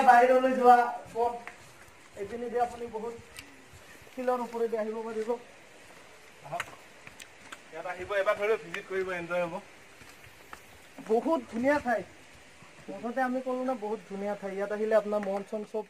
বাহিৰলৈ যোৱা পথ এইপিনেদি আপুনি বহুত শিলৰ ওপৰেদি আহিব পাৰিব। ইয়াত আহিব এবাৰ ধৰি ভিজিট কৰিব, এনজয় হ'ব। বহুত ধুনীয়া ঠাই, মুঠতে আমি ক'লো না বহুত ধুনীয়া ঠাই। ইয়াত আহিলে আপোনাৰ মন চন চব